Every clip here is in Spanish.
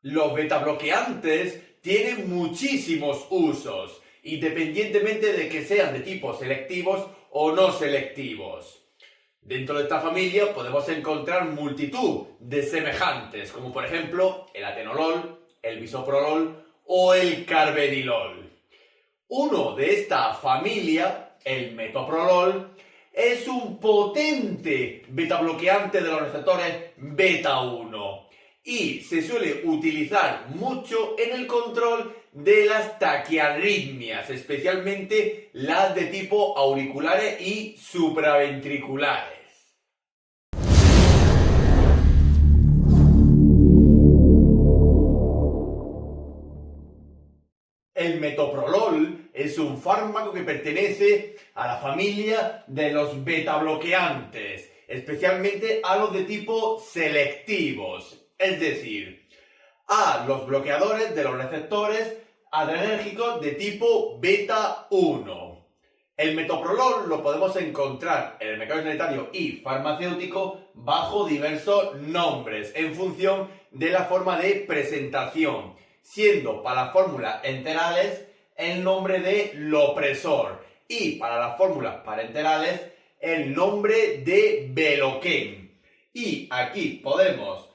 Los betabloqueantes tienen muchísimos usos, independientemente de que sean de tipo selectivos o no selectivos. Dentro de esta familia podemos encontrar multitud de semejantes, como por ejemplo el atenolol, el bisoprolol o el carvedilol. Uno de esta familia, el metoprolol, es un potente betabloqueante de los receptores beta 1 y se suele utilizar mucho en el control de las taquiarritmias, especialmente las de tipo auriculares y supraventriculares. El metoprolol es un fármaco que pertenece a la familia de los betabloqueantes, especialmente a los de tipo selectivos, es decir, a los bloqueadores de los receptores adrenérgicos de tipo beta 1. El metoprolol lo podemos encontrar en el mercado sanitario y farmacéutico bajo diversos nombres en función de la forma de presentación, siendo para las fórmulas enterales el nombre de Lopresor y para las fórmulas parenterales el nombre de Beloquen. Y aquí podemos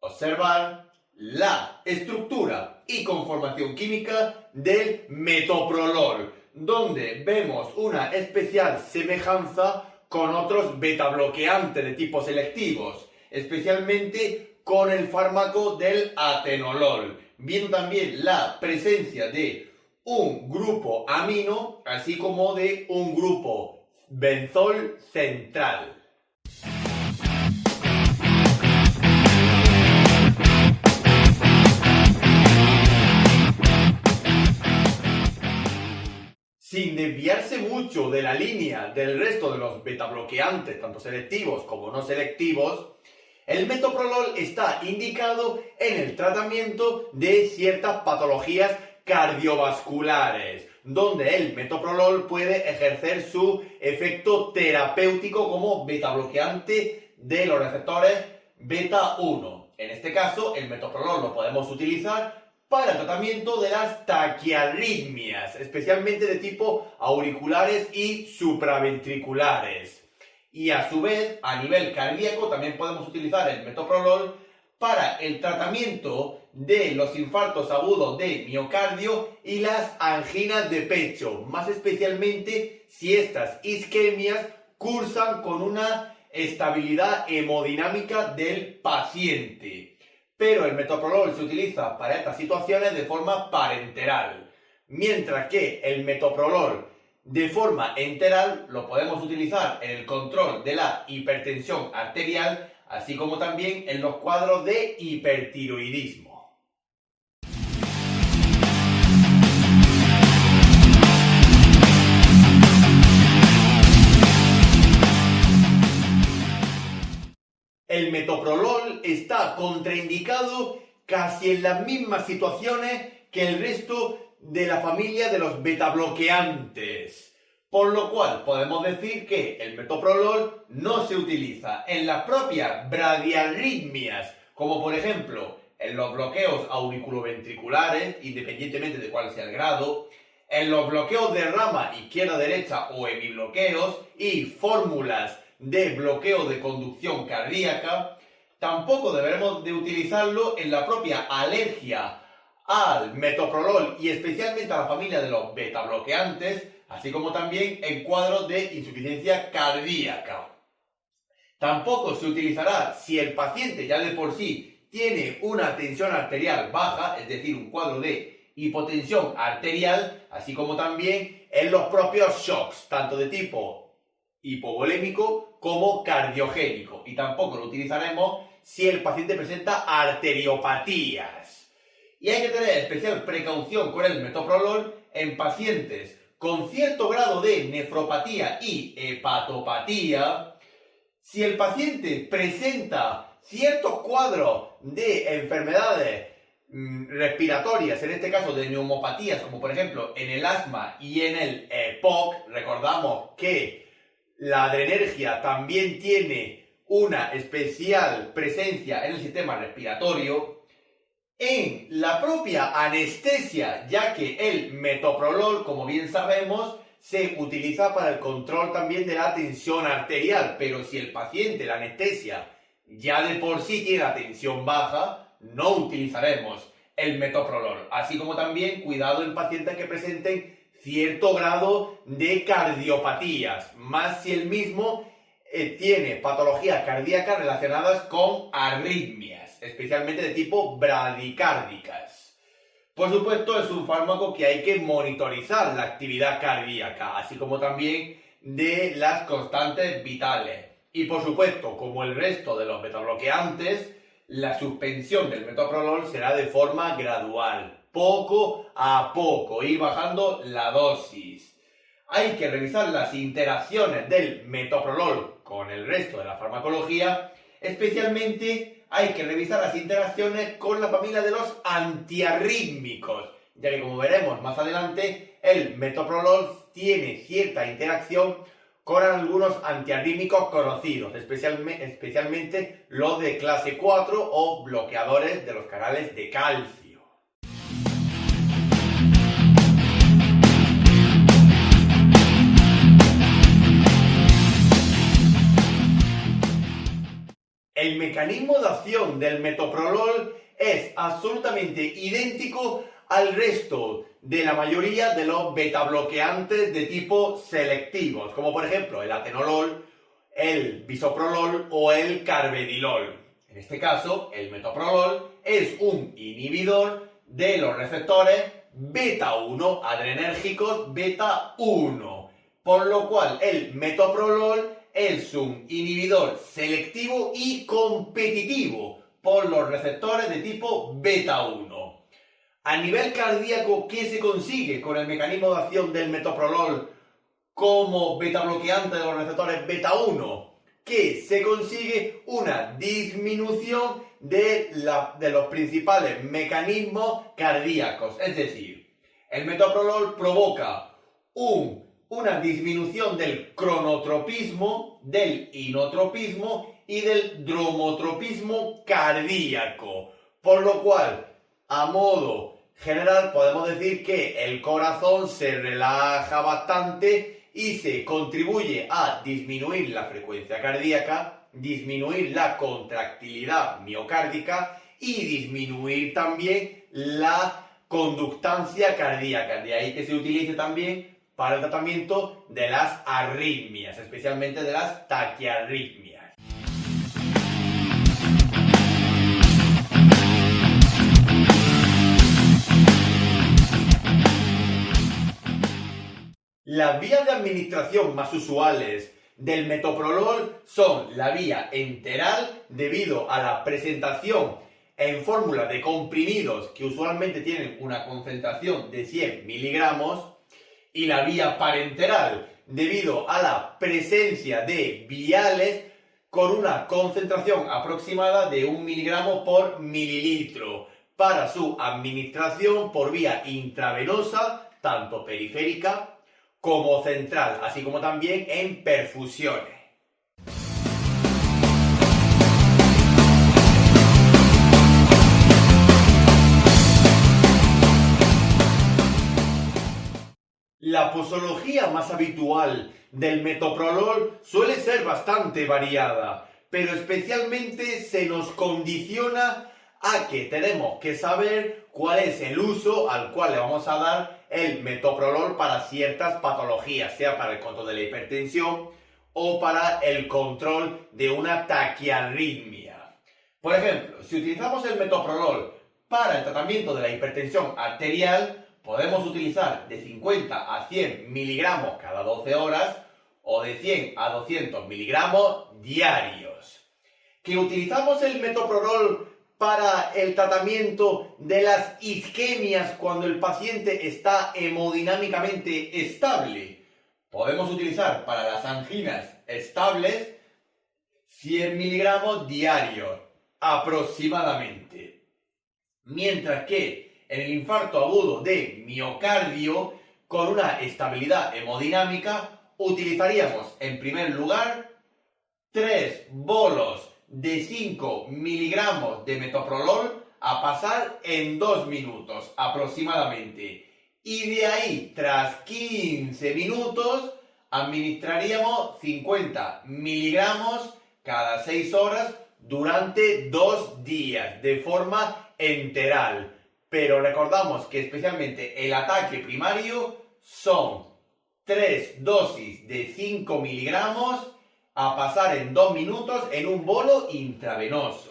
observar la estructura y conformación química del metoprolol, donde vemos una especial semejanza con otros betabloqueantes de tipo selectivos, especialmente con el fármaco del atenolol, viendo también la presencia de un grupo amino, así como de un grupo benzol central. Sin desviarse mucho de la línea del resto de los betabloqueantes, tanto selectivos como no selectivos, el metoprolol está indicado en el tratamiento de ciertas patologías cardiovasculares, donde el metoprolol puede ejercer su efecto terapéutico como betabloqueante de los receptores beta 1. En este caso, el metoprolol lo podemos utilizar para el tratamiento de las taquiarritmias, especialmente de tipo auriculares y supraventriculares. Y a su vez, a nivel cardíaco, también podemos utilizar el metoprolol para el tratamiento de los infartos agudos de miocardio y las anginas de pecho, más especialmente si estas isquemias cursan con una estabilidad hemodinámica del paciente. Pero el metoprolol se utiliza para estas situaciones de forma parenteral, mientras que el metoprolol de forma enteral lo podemos utilizar en el control de la hipertensión arterial, así como también en los cuadros de hipertiroidismo. El metoprolol está contraindicado casi en las mismas situaciones que el resto de la familia de los betabloqueantes, por lo cual podemos decir que el metoprolol no se utiliza en las propias bradiarritmias, como por ejemplo en los bloqueos auriculoventriculares, independientemente de cuál sea el grado, en los bloqueos de rama izquierda-derecha o hemibloqueos y fórmulas de bloqueo de conducción cardíaca. Tampoco deberemos de utilizarlo en la propia alergia al metoprolol y especialmente a la familia de los betabloqueantes, así como también en cuadros de insuficiencia cardíaca. Tampoco se utilizará si el paciente ya de por sí tiene una tensión arterial baja, es decir, un cuadro de hipotensión arterial, así como también en los propios shocks, tanto de tipo hipovolémico como cardiogénico, y tampoco lo utilizaremos si el paciente presenta arteriopatías. Y hay que tener especial precaución con el metoprolol en pacientes con cierto grado de nefropatía y hepatopatía. Si el paciente presenta ciertos cuadros de enfermedades respiratorias, en este caso de neumopatías, como por ejemplo en el asma y en el EPOC, recordamos que la adrenergia también tiene una especial presencia en el sistema respiratorio. en la propia anestesia, ya que el metoprolol, como bien sabemos, se utiliza para el control también de la tensión arterial, pero si el paciente, la anestesia, ya de por sí tiene la tensión baja, no utilizaremos el metoprolol. Así como también cuidado en pacientes que presenten cierto grado de cardiopatías, más si el mismo tiene patologías cardíacas relacionadas con arritmias, especialmente de tipo bradicárdicas. Por supuesto, es un fármaco que hay que monitorizar la actividad cardíaca, así como también de las constantes vitales. Y por supuesto, como el resto de los betabloqueantes, la suspensión del metoprolol será de forma gradual, poco a poco, ir bajando la dosis. Hay que revisar las interacciones del metoprolol con el resto de la farmacología, especialmente hay que revisar las interacciones con la familia de los antiarrítmicos, ya que como veremos más adelante, el metoprolol tiene cierta interacción con algunos antiarrítmicos conocidos, especialmente los de clase 4 o bloqueadores de los canales de calcio. El mecanismo de acción del metoprolol es absolutamente idéntico al resto de la mayoría de los betabloqueantes de tipo selectivos, como por ejemplo el atenolol, el bisoprolol o el carvedilol. En este caso, el metoprolol es un inhibidor de los receptores beta 1, adrenérgicos beta 1, por lo cual el metoprolol es un inhibidor selectivo y competitivo por los receptores de tipo beta 1. A nivel cardíaco, ¿qué se consigue con el mecanismo de acción del metoprolol como betabloqueante de los receptores beta 1? Que se consigue una disminución de los principales mecanismos cardíacos. Es decir, el metoprolol provoca una disminución del cronotropismo, del inotropismo y del dromotropismo cardíaco. Por lo cual, a modo general, podemos decir que el corazón se relaja bastante y se contribuye a disminuir la frecuencia cardíaca, disminuir la contractilidad miocárdica y disminuir también la conductancia cardíaca. De ahí que se utilice también para el tratamiento de las arritmias, especialmente de las taquiarritmias. Las vías de administración más usuales del metoprolol son la vía enteral, debido a la presentación en fórmula de comprimidos que usualmente tienen una concentración de 100 miligramos, y la vía parenteral, debido a la presencia de viales con una concentración aproximada de 1 miligramo por mililitro, para su administración por vía intravenosa, tanto periférica como central, así como también en perfusiones. La posología más habitual del metoprolol suele ser bastante variada, pero especialmente se nos condiciona a que tenemos que saber cuál es el uso al cual le vamos a dar el metoprolol para ciertas patologías, sea para el control de la hipertensión o para el control de una taquiarritmia. Por ejemplo, si utilizamos el metoprolol para el tratamiento de la hipertensión arterial, podemos utilizar de 50 a 100 miligramos cada 12 horas o de 100 a 200 miligramos diarios. Que utilizamos el metoprolol para el tratamiento de las isquemias cuando el paciente está hemodinámicamente estable. Podemos utilizar para las anginas estables 100 miligramos diarios aproximadamente. Mientras que en el infarto agudo de miocardio, con una estabilidad hemodinámica, utilizaríamos en primer lugar 3 bolos de 5 miligramos de metoprolol a pasar en 2 minutos aproximadamente. Y de ahí, tras 15 minutos, administraríamos 50 miligramos cada 6 horas durante 2 días, de forma enteral. Pero recordamos que especialmente el ataque primario son 3 dosis de 5 miligramos a pasar en 2 minutos en un bolo intravenoso.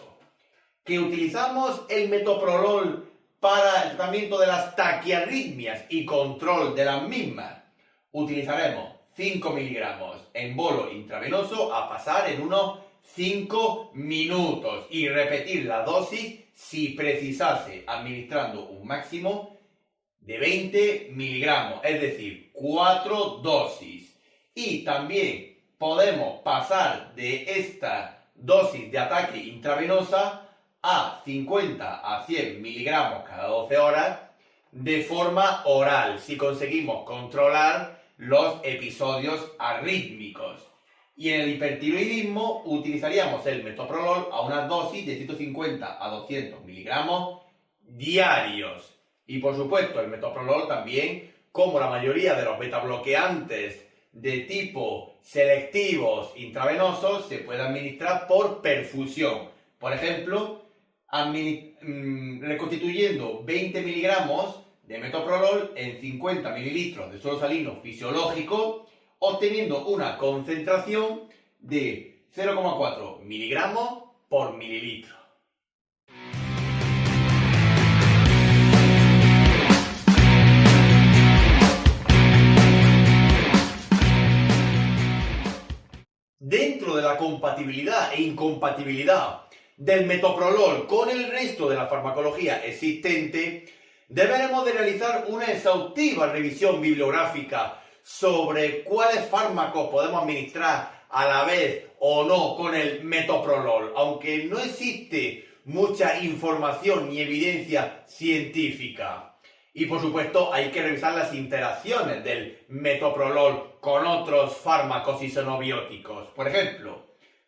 Que utilizamos el metoprolol para el tratamiento de las taquiarritmias y control de las mismas. Utilizaremos 5 miligramos en bolo intravenoso a pasar en unos 5 minutos y repetir la dosis si precisase, administrando un máximo de 20 miligramos, es decir, 4 dosis. Y también podemos pasar de esta dosis de ataque intravenosa a 50 a 100 miligramos cada 12 horas de forma oral, si conseguimos controlar los episodios arrítmicos. Y en el hipertiroidismo utilizaríamos el metoprolol a una dosis de 150 a 200 miligramos diarios. Y por supuesto el metoprolol también, como la mayoría de los betabloqueantes de tipo selectivos intravenosos, se puede administrar por perfusión. Por ejemplo, reconstituyendo 20 miligramos de metoprolol en 50 mililitros de suero salino fisiológico, obteniendo una concentración de 0,4 miligramos por mililitro. Dentro de la compatibilidad e incompatibilidad del metoprolol con el resto de la farmacología existente, deberemos de realizar una exhaustiva revisión bibliográfica sobre cuáles fármacos podemos administrar a la vez o no con el metoprolol, aunque no existe mucha información ni evidencia científica. Y por supuesto hay que revisar las interacciones del metoprolol con otros fármacos isenobióticos. Por ejemplo,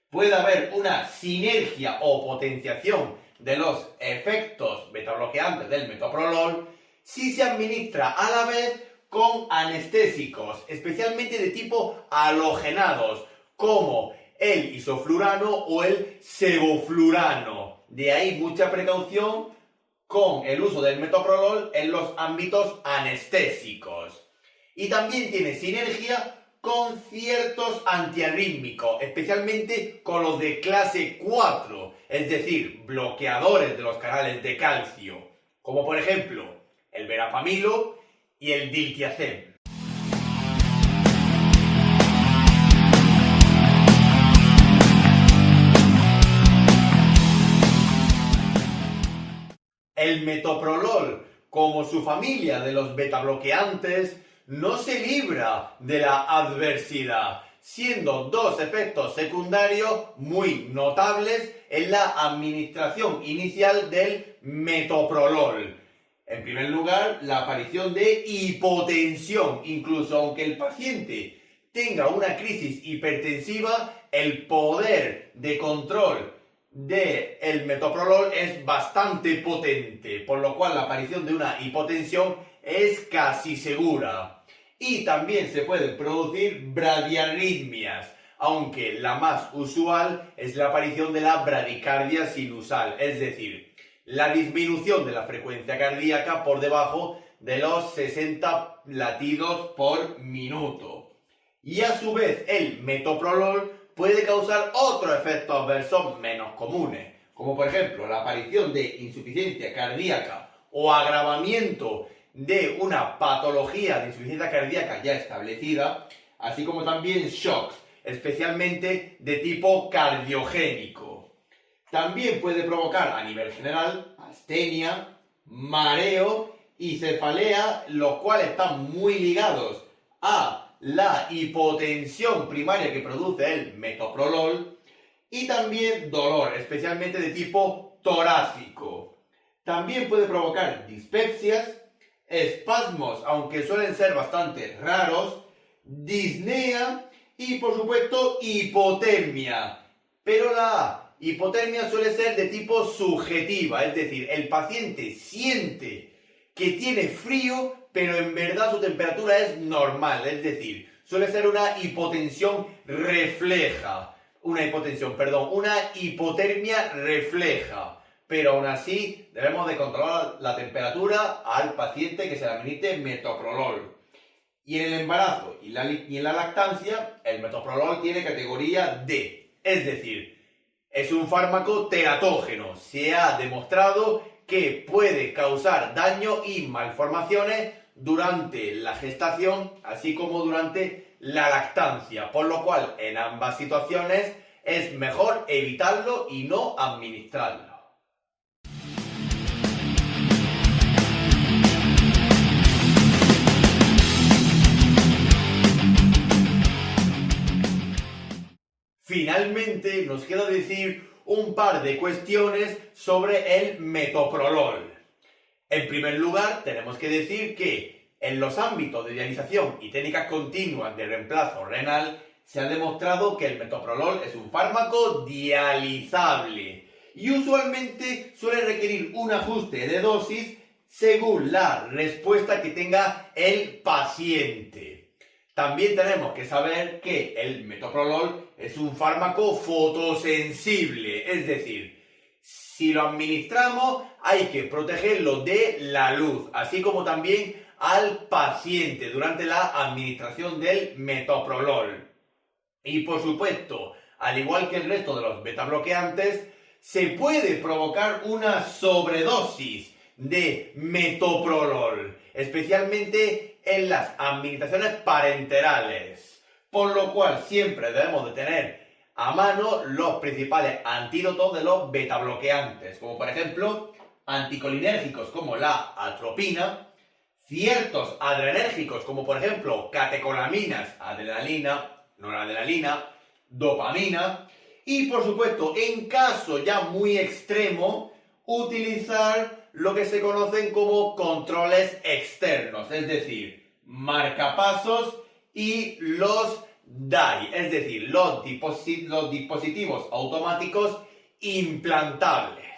puede haber una sinergia o potenciación de los efectos betabloqueantes del metoprolol si se administra a la vez con anestésicos, especialmente de tipo halogenados, como el isoflurano o el sevoflurano. De ahí mucha precaución con el uso del metoprolol en los ámbitos anestésicos. Y también tiene sinergia con ciertos antiarrítmicos, especialmente con los de clase 4, es decir, bloqueadores de los canales de calcio, como por ejemplo el verapamilo y el diltiazem. El metoprolol, como su familia de los betabloqueantes, no se libra de la adversidad, siendo dos efectos secundarios muy notables en la administración inicial del metoprolol. En primer lugar, la aparición de hipotensión, incluso aunque el paciente tenga una crisis hipertensiva, el poder de control del metoprolol es bastante potente, por lo cual la aparición de una hipotensión es casi segura. Y también se pueden producir bradiarritmias, aunque la más usual es la aparición de la bradicardia sinusal, es decir, la disminución de la frecuencia cardíaca por debajo de los 60 latidos por minuto. Y a su vez el metoprolol puede causar otros efectos adversos menos comunes, como por ejemplo la aparición de insuficiencia cardíaca o agravamiento de una patología de insuficiencia cardíaca ya establecida, así como también shocks, especialmente de tipo cardiogénico. También puede provocar a nivel general astenia, mareo y cefalea, los cuales están muy ligados a la hipotensión primaria que produce el metoprolol, y también dolor, especialmente de tipo torácico. También puede provocar dispepsias, espasmos, aunque suelen ser bastante raros, disnea y por supuesto hipotermia. Pero la hipotermia suele ser de tipo subjetiva, es decir, el paciente siente que tiene frío, pero en verdad su temperatura es normal, es decir, suele ser una hipotensión refleja, una hipotermia refleja, pero aún así debemos de controlar la temperatura al paciente que se le administre metoprolol. Y en el embarazo y en la lactancia, el metoprolol tiene categoría D, es decir, es un fármaco teratógeno. Se ha demostrado que puede causar daño y malformaciones durante la gestación, así como durante la lactancia, por lo cual en ambas situaciones es mejor evitarlo y no administrarlo. Finalmente, nos queda decir un par de cuestiones sobre el metoprolol. En primer lugar, tenemos que decir que en los ámbitos de dialización y técnicas continuas de reemplazo renal se ha demostrado que el metoprolol es un fármaco dializable y usualmente suele requerir un ajuste de dosis según la respuesta que tenga el paciente. También tenemos que saber que el metoprolol es un fármaco fotosensible, es decir, si lo administramos hay que protegerlo de la luz, así como también al paciente durante la administración del metoprolol. Y por supuesto, al igual que el resto de los betabloqueantes, se puede provocar una sobredosis de metoprolol, especialmente en las administraciones parenterales, por lo cual siempre debemos de tener a mano los principales antídotos de los betabloqueantes, como por ejemplo anticolinérgicos como la atropina, ciertos adrenérgicos como por ejemplo catecolaminas, adrenalina, noradrenalina, dopamina y por supuesto en caso ya muy extremo utilizar lo que se conocen como controles externos, es decir, marcapasos y los DAI, es decir, los dispositivos automáticos implantables.